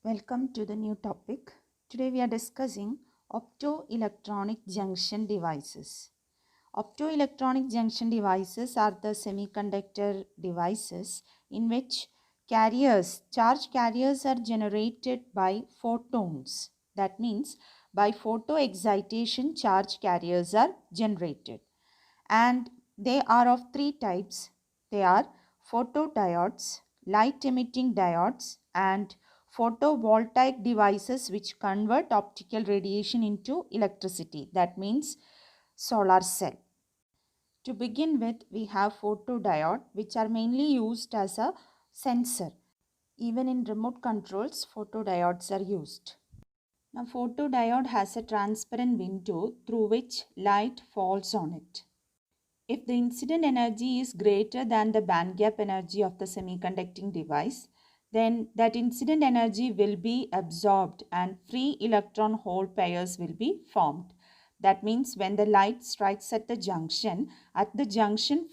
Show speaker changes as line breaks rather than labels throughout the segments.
Welcome to the new topic. Today we are discussing optoelectronic junction devices. Optoelectronic junction devices are the semiconductor devices in which charge carriers are generated by photons. That means by photoexcitation, charge carriers are generated. And they are of three types. They are photodiodes, light emitting diodes, and photovoltaic devices which convert optical radiation into electricity. That means solar cell. To begin with, we have photodiode, which are mainly used as a sensor. Even in remote controls, photodiodes are used. Now, photodiode has a transparent window through which light falls on it. If the incident energy is greater than the band gap energy of the semiconducting device, then that incident energy will be absorbed and free electron hole pairs will be formed. That means when the light strikes at the junction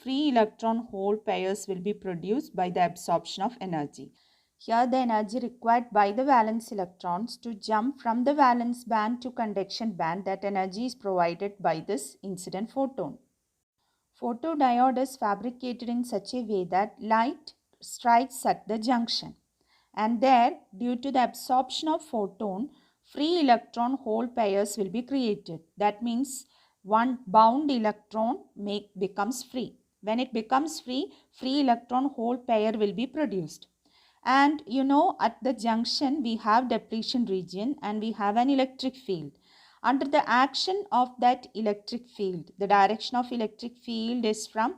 free electron hole pairs will be produced by the absorption of energy. Here the energy required by the valence electrons to jump from the valence band to conduction band, that energy is provided by this incident photon. Photodiode is fabricated in such a way that light strikes at the junction, and there, due to the absorption of photon, free electron hole pairs will be created. That means one bound electron becomes free. When it becomes free electron hole pair will be produced. And at the junction we have depletion region and we have an electric field. Under the action of that electric field, the direction of electric field is from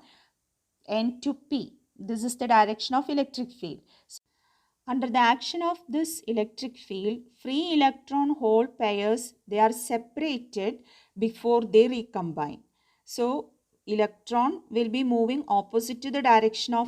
N to P. This is the direction of electric field. Under the action of this electric field, free electron hole pairs, they are separated before they recombine. So, electron will be moving opposite to the direction of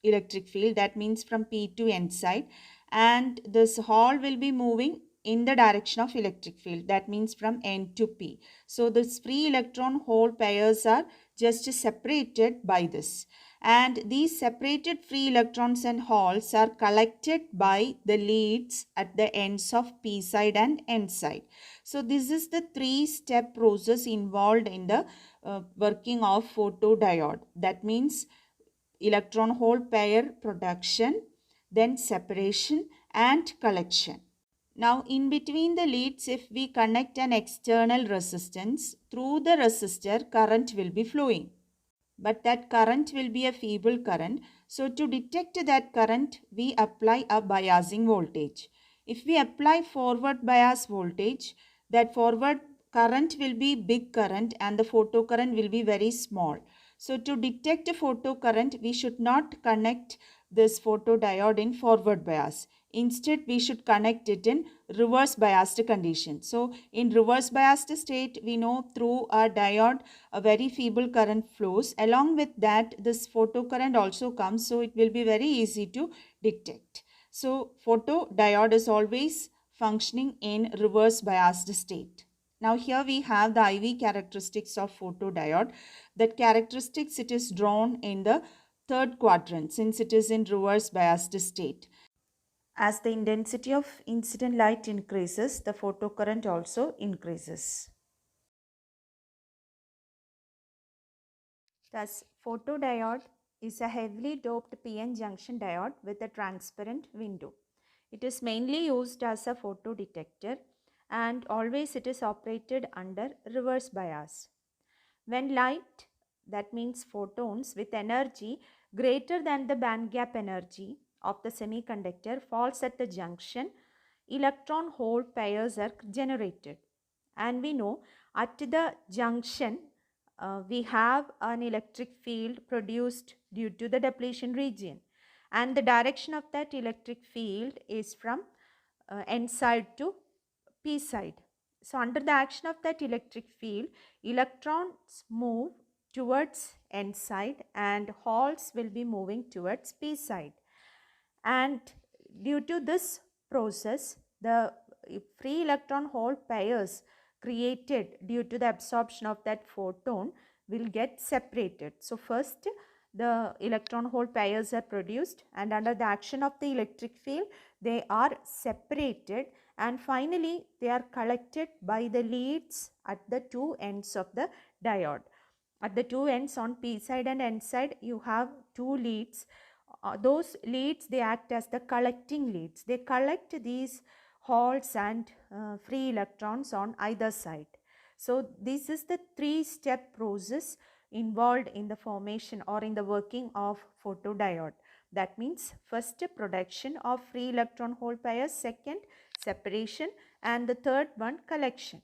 electric field, that means from P to N side, and this hole will be moving in the direction of electric field, that means from N to P. So, this free electron hole pairs are just separated by this, and these separated free electrons and holes are collected by the leads at the ends of P side and N side. So this is the three-step process involved in the working of photodiode. That means electron hole pair production, then separation and collection. Now in between the leads, if we connect an external resistance, through the resistor current will be flowing. But that current will be a feeble current. So to detect that current, we apply a biasing voltage. If we apply forward bias voltage, that forward current will be big current and the photocurrent will be very small. So to detect a photocurrent, we should not connect this photodiode in forward bias. Instead, we should connect it in reverse biased condition. So in reverse biased state, we know through a diode a very feeble current flows. Along with that, this photocurrent also comes, so it will be very easy to detect. So photodiode is always functioning in reverse biased state. Now here we have the IV characteristics of photodiode. That characteristics, it is drawn in the third quadrant since it is in reverse biased state. As the intensity of incident light increases, the photocurrent also increases. Thus, photodiode is a heavily doped PN junction diode with a transparent window. It is mainly used as a photodetector and always it is operated under reverse bias. When light, that means photons with energy greater than the band gap energy of the semiconductor falls at the junction, electron hole pairs are generated. And we know at the junction we have an electric field produced due to the depletion region, and the direction of that electric field is from N side to P side. So under the action of that electric field, electrons move towards N side and holes will be moving towards P side. And due to this process, the free electron hole pairs created due to the absorption of that photon will get separated. So first the electron hole pairs are produced, and under the action of the electric field, they are separated, and finally they are collected by the leads at the two ends of the diode. At the two ends, on P side and N side, you have two leads. Those leads, they act as the collecting leads. They collect these holes and free electrons on either side. So this is the three-step process involved in the formation or in the working of photodiode. That means first, production of free electron hole pairs, second, separation, and the third one, collection.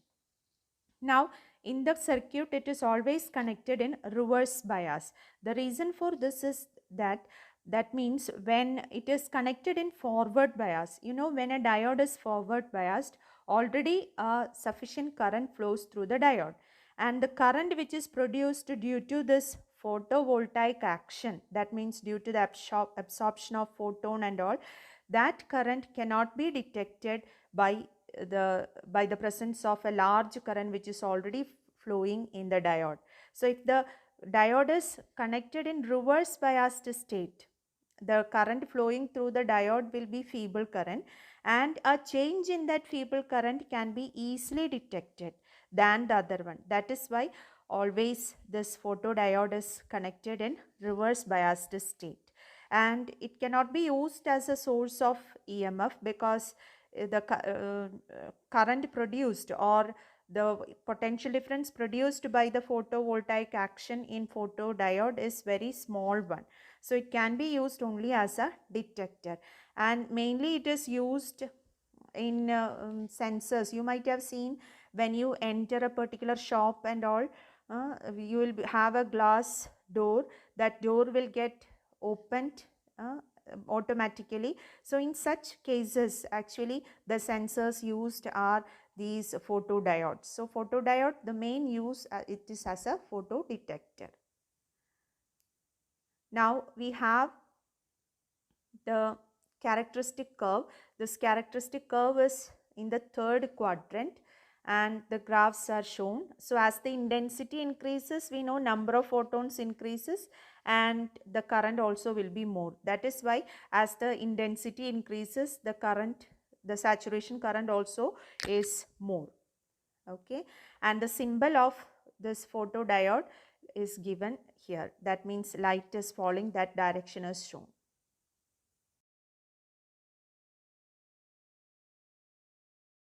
Now, in the circuit, it is always connected in reverse bias. The reason for this is that means when it is connected in forward bias, when a diode is forward biased, already sufficient current flows through the diode, and the current which is produced due to this photovoltaic action, that means due to the absorption of photon and all, that current cannot be detected by the presence of a large current which is already flowing in the diode. So if the diode is connected in reverse biased state, the current flowing through the diode will be feeble current, and a change in that feeble current can be easily detected than the other one. That is why always this photodiode is connected in reverse biased state, and it cannot be used as a source of EMF because the current produced or the potential difference produced by the photovoltaic action in photodiode is very small one. So it can be used only as a detector, and mainly it is used in sensors. You might have seen when you enter a particular shop and all, you will have a glass door. That door will get opened automatically. So in such cases, actually the sensors used are these photodiodes. So photodiode, the main use, it is as a photo detector. Now we have the characteristic curve. This characteristic curve is in the third quadrant and the graphs are shown. So as the intensity increases, we know number of photons increases and the current also will be more. That is why as the intensity increases, the current, the saturation current also is more. Okay, and the symbol of this photodiode is given here. That means light is falling, that direction is shown.